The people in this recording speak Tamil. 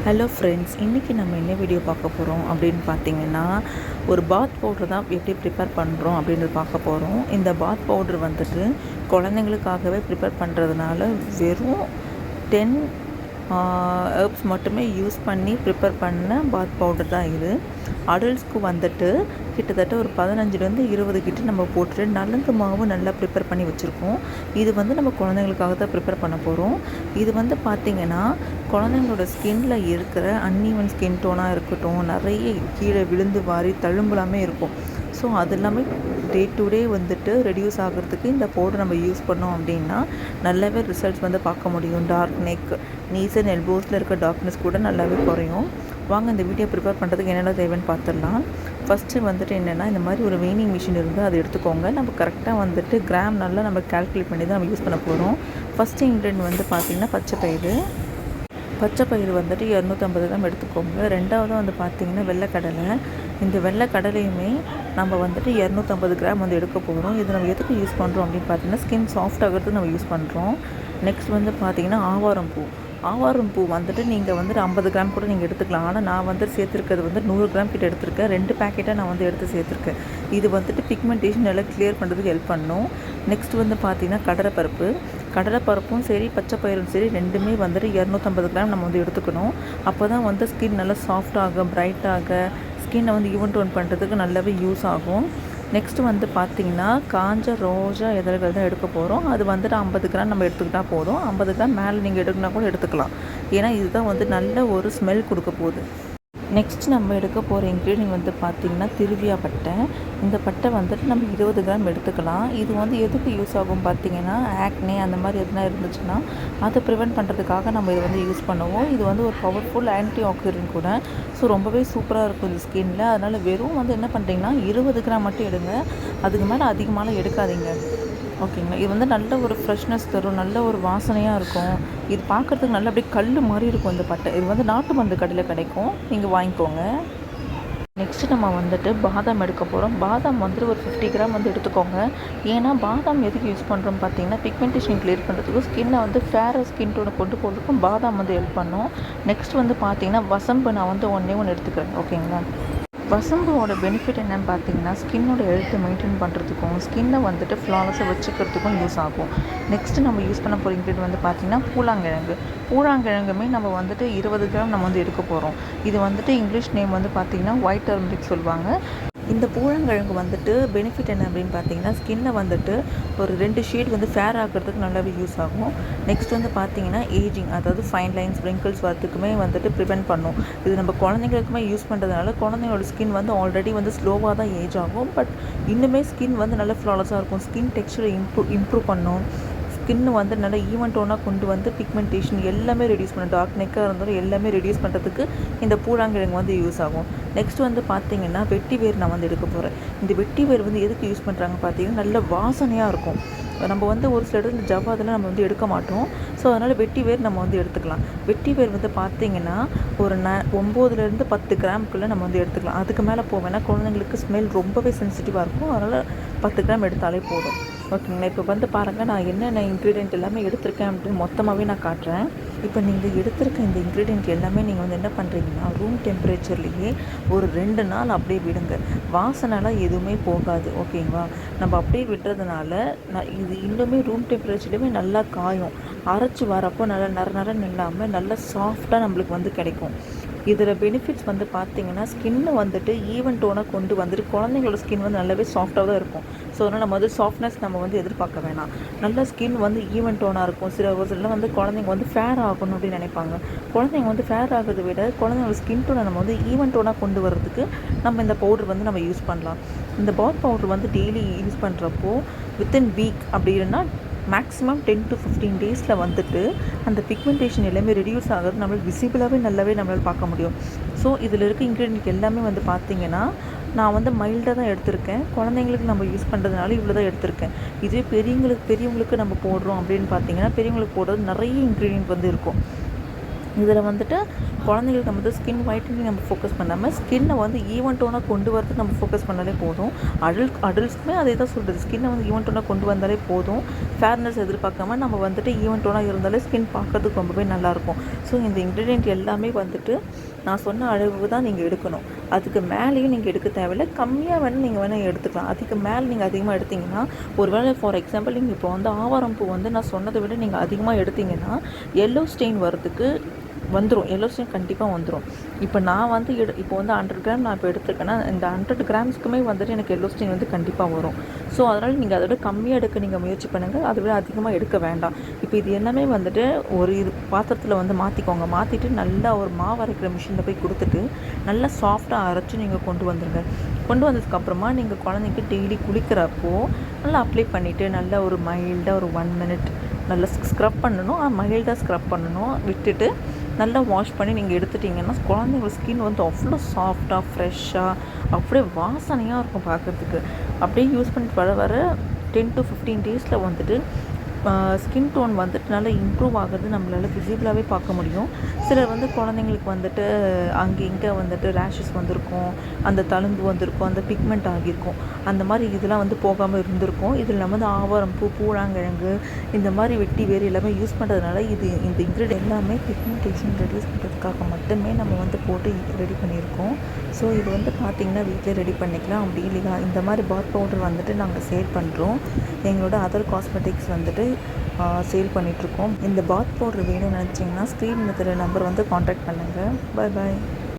ஹலோ ஃப்ரெண்ட்ஸ், இன்றைக்கி நம்ம என்ன வீடியோ பார்க்க போகிறோம் அப்படின்னு பார்த்தீங்கன்னா, ஒரு பாத் பவுட்ரு தான் எப்படி ப்ரிப்பேர் பண்ணுறோம் அப்படின்றது பார்க்க போகிறோம். இந்த பாத் பவுட்ரு வந்துட்டு குழந்தைங்களுக்காகவே ப்ரிப்பேர் பண்ணுறதுனால வெறும் 10 ஹெர்ப்ஸ் மட்டுமே யூஸ் பண்ணி ப்ரிப்பேர் பண்ண பாத் பவுடர் தான் இது. அடல்ட்ஸ்க்கு வந்துட்டு கிட்டத்தட்ட ஒரு 15லேருந்து 20 கிட்ட நம்ம போட்டுட்டு நலங்கு மாவு நல்லா ப்ரிப்பேர் பண்ணி வச்சுருக்கோம். இது வந்து நம்ம குழந்தைங்களுக்காக தான் ப்ரிப்பேர் பண்ண போகிறோம். இது வந்து பார்த்திங்கன்னா குழந்தைங்களோட ஸ்கின்ல இருக்கிற அன்ஈவன் ஸ்கின் டோனாக இருக்கட்டும், நிறைய கீழே விழுந்து வாரி தழும்பலாமே இருக்கும். ஸோ அது எல்லாமே டே டு டே வந்துட்டு ரெடியூஸ் ஆகிறதுக்கு இந்த பவுடர் நம்ம யூஸ் பண்ணோம் அப்படின்னா நல்லாவே ரிசல்ட்ஸ் வந்து பார்க்க முடியும். டார்க் நெக், நீஸ் அண்ட் எல்போஸில் இருக்க டார்க்னஸ் கூட நல்லாவே குறையும். வாங்க இந்த வீடியோ ப்ரிப்பேர் பண்ணுறதுக்கு என்னென்ன தேவைன்னு பார்த்துடலாம். ஃபஸ்ட்டு வந்துட்டு என்னென்னா, இந்த மாதிரி ஒரு வெயினிங் மிஷின் இருந்தால் அதை எடுத்துக்கோங்க. நம்ம கரெக்டாக வந்துட்டு கிராம் நல்லா நம்ம கால்குலேட் பண்ணி தான் நம்ம யூஸ் பண்ண போகிறோம். ஃபஸ்ட்டு இன்க்ரீடியன்ட் வந்து பார்த்திங்கன்னா பச்சை பயிறு வந்துட்டு 250 கிராம் எடுத்துக்கோங்க. ரெண்டாவது வந்து பார்த்திங்கன்னா வெள்ளைக்கடலை. இந்த வெள்ளைக்கடலையுமே நம்ம வந்துட்டு 250 கிராம் வந்து எடுக்க போகிறோம். இது நம்ம எதுக்கு யூஸ் பண்ணுறோம் அப்படின்னு பார்த்தீங்கன்னா, ஸ்கின் சாஃப்ட் ஆகிறதுக்கு நம்ம யூஸ் பண்ணுறோம். நெக்ஸ்ட் வந்து பார்த்திங்கன்னா ஆவாரம் பூ வந்துட்டு நீங்கள் வந்துட்டு 50 கிராம் கூட நீங்கள் எடுத்துக்கலாம். ஆனால் நான் வந்து சேர்த்துருக்கிறது வந்து 100 கிராம் கிட்ட எடுத்திருக்கேன். 2 பேக்கெட்டாக நான் வந்து எடுத்து சேர்த்துருக்கேன். இது வந்துட்டு பிக்மெண்டேஷன் எல்லாம் கிளியர் பண்ணுறதுக்கு ஹெல்ப் பண்ணும். நெக்ஸ்ட் வந்து பார்த்திங்கன்னா கடலைப்பருப்பும் சரி, பச்சை பயிரும் சரி, ரெண்டுமே வந்துட்டு 250 கிராம் நம்ம வந்து எடுத்துக்கணும். அப்போ தான் வந்து ஸ்கின் நல்லா சாஃப்டாக, பிரைட்டாக, ஸ்கின்னை வந்து ஈவன் டோன் பண்ணுறதுக்கு நல்லாவே யூஸ் ஆகும். நெக்ஸ்ட்டு வந்து பார்த்திங்கன்னா காஞ்ச ரோஜா இதழ்கள் தான் எடுக்க போகிறோம். அது வந்துட்டு 50 கிராம் நம்ம எடுத்துக்கிட்டால் போதும். 50 கிராம் மேலே நீங்கள் எடுக்கணும்னா கூட எடுத்துக்கலாம். ஏன்னா இதுதான் வந்து நல்ல ஒரு ஸ்மெல் கொடுக்க போகுது. நெக்ஸ்ட் நம்ம எடுக்க போகிற இன்க்ரீடியன்ட் வந்து பார்த்திங்கன்னா திருவியா பட்டை. இந்த பட்டை வந்துட்டு நம்ம 20 கிராம் எடுத்துக்கலாம். இது வந்து எதுக்கு யூஸ் ஆகும் பார்த்திங்கன்னா, ஆக்னே அந்த மாதிரி எதுனா இருந்துச்சுன்னா அதை ப்ரிவெண்ட் பண்ணுறதுக்காக நம்ம இதை வந்து யூஸ் பண்ணுவோம். இது வந்து ஒரு பவர்ஃபுல் ஆன்டி ஆக்சிடென்ட் கூட. ஸோ ரொம்பவே சூப்பராக இருக்கும் இந்த ஸ்கின்னில். அதனால் வெறும் வந்து என்ன பண்ணுறீங்கன்னா 20 கிராம் மட்டும் எடுங்க. அதுக்கு மேலே அதிகமாகலாம் எடுக்காதீங்க. ஓகேங்களா. இது வந்து நல்ல ஒரு ஃப்ரெஷ்னஸ் தரும், நல்ல ஒரு வாசனையாக இருக்கும். இது பார்க்குறதுக்கு நல்லா அப்படியே கல் மாதிரி இருக்கும் இந்த பட்டை. இது வந்து நாட்டு மருந்து கடையில் கிடைக்கும், நீங்கள் வாங்கிக்கோங்க. நெக்ஸ்ட்டு நம்ம வந்துட்டு பாதாம் எடுக்க போகிறோம். பாதாம் வந்துட்டு ஒரு 50 கிராம் வந்து எடுத்துக்கோங்க. ஏன்னா பாதாம் எதுக்கு யூஸ் பண்ணுறோம் பார்த்தீங்கன்னா, பிக்மெண்டேஷன் கிளியர் பண்ணுறதுக்கும், ஸ்கின்னை வந்து ஃபேராக ஸ்கின் டோனை கொண்டு போகிறதுக்கும் பாதாம் வந்து ஹெல்ப் பண்ணும். நெக்ஸ்ட் வந்து பார்த்திங்கன்னா வசம்பு நான் வந்து ஒன்று எடுத்துக்கிறேன். ஓகேங்களா. வசம்போட பெனிஃபிட் என்னென்னு பார்த்தீங்கன்னா, ஸ்கின்னோட ஹெல்த்தை மெயின்டைன் பண்ணுறதுக்கும், ஸ்கின்னை வந்துட்டு ஃப்ளாலஸாக வச்சுக்கிறதுக்கும் யூஸ் ஆகும். நெக்ஸ்ட்டு நம்ம யூஸ் பண்ண போகிற இன்க்ரீடியன்ட் வந்து பார்த்திங்கன்னா பூழாங்கிழங்குமே நம்ம வந்துட்டு 20 கிராம் நம்ம வந்து எடுக்க போகிறோம். இது வந்துட்டு இங்கிலீஷ் நேம் வந்து பார்த்திங்கன்னா ஒயிட் டர்மரிக் சொல்லுவாங்க. இந்த பூழங்கிழங்கு வந்துட்டு பெனிஃபிட் என்ன அப்படின்னு பார்த்தீங்கன்னா, ஸ்கின்னை வந்துட்டு ஒரு 2 ஷேட் வந்து ஃபேர் ஆகிறதுக்கு நல்லாவே யூஸ் ஆகும். நெக்ஸ்ட் வந்து பார்த்தீங்கன்னா ஏஜிங், அதாவது ஃபைன் லைன்ஸ், ரிங்கிள்ஸ் வரத்துக்குமே வந்துட்டு ப்ரிவெண்ட் பண்ணும். இது நம்ம குழந்தைங்களுக்குமே யூஸ் பண்ணுறதுனால குழந்தைங்களோட ஸ்கின் வந்து ஆல்ரெடி வந்து ஸ்லோவாக தான் ஏஜ் ஆகும். பட் இன்னுமே ஸ்கின் வந்து நல்லா ஃப்ளாலஸாக இருக்கும். ஸ்கின் டெக்ஸ்சரை இம்ப்ரூவ் பண்ணும். ஸ்கின்னு வந்து நல்லா ஈவன் டோனாக கொண்டு வந்து பிக்மெண்டேஷன் எல்லாமே ரெடியூஸ் பண்ணும். டார்க் நெக்காக இருந்தாலும் எல்லாமே ரெடியூஸ் பண்ணுறதுக்கு இந்த பூழாங்கிழங்கு வந்து யூஸ் ஆகும். நெக்ஸ்ட் வந்து பார்த்திங்கன்னா வெட்டி வேர் நான் வந்து எடுக்க போகிறேன். இந்த வெட்டி வேர் வந்து எதுக்கு யூஸ் பண்ணுறாங்க பார்த்தீங்கன்னா, நல்ல வாசனையாக இருக்கும். நம்ம வந்து ஒரு சில இடத்துல ஜவ்வாதெல்லாம் நம்ம வந்து எடுக்க மாட்டோம். ஸோ அதனால் வெட்டி வேர் நம்ம வந்து எடுத்துக்கலாம். வெட்டி வேர் வந்து பார்த்திங்கன்னா ஒரு 9லேருந்து 10 கிராமுக்குள்ளே நம்ம வந்து எடுத்துக்கலாம். அதுக்கு மேலே போவேன்னா குழந்தைங்களுக்கு ஸ்மெல் ரொம்பவே சென்சிட்டிவாக இருக்கும். அதனால் 10 கிராம் எடுத்தாலே போதும். ஓகேங்களா. இப்போ வந்து பாருங்கள், நான் என்னென்ன இன்க்ரீடியன்ட் எல்லாமே எடுத்திருக்கேன் அப்படின்னு மொத்தமாகவே நான் காட்டுறேன். இப்போ நீங்கள் எடுத்திருக்க இந்த இன்க்ரீடியன்ட் எல்லாமே நீங்கள் வந்து என்ன பண்ணுறீங்கன்னா, ரூம் டெம்பரேச்சர்லேயே ஒரு 2 நாள் அப்படியே விடுங்க. வாசனைலாம் எதுவுமே போகாது. ஓகேங்களா. நம்ம அப்படியே விடுறதுனால இது இன்னுமே ரூம் டெம்பரேச்சர்லேயுமே நல்லா காயும். அரைச்சி வரப்போ நல்லா நரன்னு இல்லாமல் நல்லா சாஃப்டாக நம்மளுக்கு வந்து கிடைக்கும். இதில் பெனிஃபிட்ஸ் வந்து பார்த்திங்கன்னா, ஸ்கின்னு வந்துட்டு ஈவன் டோனாக கொண்டு வந்துட்டு குழந்தைங்களோட ஸ்கின் வந்து நல்லாவே சாஃப்டாக தான் இருக்கும். ஸோ அதனால் நம்ம வந்து சாஃப்ட்னஸ் நம்ம வந்து எதிர்பார்க்க வேணாம். நல்ல ஸ்கின் வந்து ஈவன் டோனாக இருக்கும். ஒரு சில வந்து குழந்தைங்க வந்து ஃபேர் ஆகணும் அப்படின்னு நினைப்பாங்க. குழந்தைங்க வந்து ஃபேர் ஆகிறத விட குழந்தைங்களோட ஸ்கின் டோனை நம்ம வந்து ஈவன் டோனாக கொண்டு வர்றதுக்கு நம்ம இந்த பவுடர் வந்து நம்ம யூஸ் பண்ணலாம். இந்த பாத் பவுடர் வந்து டெய்லி யூஸ் பண்ணுறப்போ வித்தின் வீக் அப்படி இல்லைன்னா மேக்ஸிமம் 10 to 15 டேஸில் வந்துட்டு அந்த பிக்மெண்டேஷன் எல்லாமே ரெடியூஸ் ஆகிறது நம்மளுக்கு விசிபிளாகவே நல்லாவே நம்மளால் பார்க்க முடியும். ஸோ இதில் இருக்க இன்க்ரீடியன்ட் எல்லாமே வந்து பார்த்திங்கன்னா, நான் வந்து மைல்டாக தான் எடுத்திருக்கேன். குழந்தைங்களுக்கு நம்ம யூஸ் பண்ணுறதுனால இவ்வளோ தான் எடுத்திருக்கேன். இதே பெரியவங்களுக்கு நம்ம போடுறோம் அப்படின்னு பார்த்திங்கன்னா, பெரியவங்களுக்கு போடுறது நிறைய இன்க்ரீடியன்ட் வந்து இருக்கும். இதில் வந்துட்டு குழந்தைங்களுக்கு நம்ம வந்து ஸ்கின் ஒயிட்டனிங் நம்ம ஃபோக்கஸ் பண்ணாமல் ஸ்கின்னை வந்து ஈவன் டோனாக கொண்டு வரதுக்கு நம்ம ஃபோக்கஸ் பண்ணாலே போதும். அடல்ட்ஸ்க்குமே அதே தான் சொல்கிறது, ஸ்கின்னை வந்து ஈவன் டோனாக கொண்டு வந்தாலே போதும். ஃபேர்னஸ் எதிர்பார்க்காம நம்ம வந்துட்டு ஈவன் டோனாக இருந்தாலே ஸ்கின் பார்க்கறதுக்கு ரொம்பவே நல்லாயிருக்கும். ஸோ இந்த இன்க்ரீடியன்ட் எல்லாமே வந்துட்டு நான் சொன்ன அளவு தான் நீங்கள் எடுக்கணும். அதுக்கு மேலேயும் நீங்கள் எடுக்க தேவையில்லை, கம்மியாக வேணால் நீங்கள் வேணால் எடுத்துக்கலாம். அதுக்கு மேலே நீங்கள் அதிகமாக எடுத்திங்கன்னா, ஒரு வேளை ஃபார் எக்ஸாம்பிள் நீங்கள் இப்போ வந்து ஆவாரம் பூ வந்து நான் சொன்னதை விட நீங்கள் அதிகமாக எடுத்திங்கன்னா எல்லோ ஸ்டெயின் வரதுக்கு வந்துடும். எல்லோ ஸ்டெயின் கண்டிப்பாக வந்துடும். இப்போ நான் வந்து இப்போ வந்து 100 கிராம் நான் இப்போ எடுத்துருக்கேன்னா, இந்த 100 கிராம்ஸ்க்குமே வந்துட்டு எனக்கு எல்லோ ஸ்டெயின் வந்து கண்டிப்பாக வரும். ஸோ அதனால் நீங்கள் அதை விட கம்மியாக எடுக்க நீங்கள் முயற்சி பண்ணுங்கள், அதை விட அதிகமாக எடுக்க வேண்டாம். இப்போ இது எல்லாமே வந்துட்டு ஒரு பாத்திரத்தில் வந்து மாற்றிட்டு நல்லா ஒரு மாவு அரைக்கிற மிஷினில் போய் கொடுத்துட்டு நல்லா சாஃப்டாக அரைச்சி நீங்கள் கொண்டு வந்துடுங்க. கொண்டு வந்ததுக்கப்புறமா நீங்கள் குழந்தைக்கு டெய்லி குளிக்கிறப்போ நல்லா அப்ளை பண்ணிவிட்டு நல்லா ஒரு மைல்டாக ஒரு 1 மினிட் நல்லா ஸ்க்ரப் பண்ணணும். மைல்டாக ஸ்க்ரப் பண்ணணும். விட்டுட்டு நல்லா வாஷ் பண்ணி நீங்கள் எடுத்துட்டிங்கன்னா குழந்தைங்க ஸ்கின் வந்து அவ்வளோ சாஃப்டாக ஃப்ரெஷ்ஷாக அப்படியே வாசனையாக இருக்கும் பார்க்குறதுக்கு. அப்படியே யூஸ் பண்ணிட்டு வர 10 to 15 டேஸில் வந்துட்டு ஸ்கின் டோன் வந்துட்டு நல்லா இம்ப்ரூவ் ஆகிறது நம்மளால் விசிபிளாகவே பார்க்க முடியும். சிலர் வந்து குழந்தைங்களுக்கு வந்துட்டு அங்கே இங்கே வந்துட்டு ரேஷஸ் வந்திருக்கும், அந்த தழும்பு வந்திருக்கும், அந்த பிக்மெண்ட் ஆகியிருக்கும், அந்த மாதிரி இதெல்லாம் வந்து போகாமல் இருந்திருக்கும். இதில் நம்ம வந்து ஆவாரம் பூ, பூழாங்கிழங்கு இந்த மாதிரி வெட்டி வேறு எல்லாமே யூஸ் பண்ணுறதுனால இந்த இன்க்ரீடியன்ட் எல்லாமே பிக்மெண்டேஷன் ரெடியூஸ் பண்ணுறதுக்காக மட்டுமே நம்ம வந்து போட்டு ரெடி பண்ணியிருக்கோம். ஸோ இது வந்து பார்த்திங்கன்னா வீட்டிலே ரெடி பண்ணிக்கலாம். அப்படி இல்லையா இந்த மாதிரி பாத் பவுடர் வந்துட்டு நாங்கள் சேல் பண்ணுறோம். எங்களோட அதர் காஸ்மெட்டிக்ஸ் வந்துட்டு சேல் பண்ணிகிட்ருக்கோம். இந்த பாத் பவுடர் வேணும்னு நினச்சிங்கன்னா ஸ்க்ரீன் மெத்தட் நம்பர் வந்து காண்டாக்ட் பண்ணுங்கள். பாய் பாய்.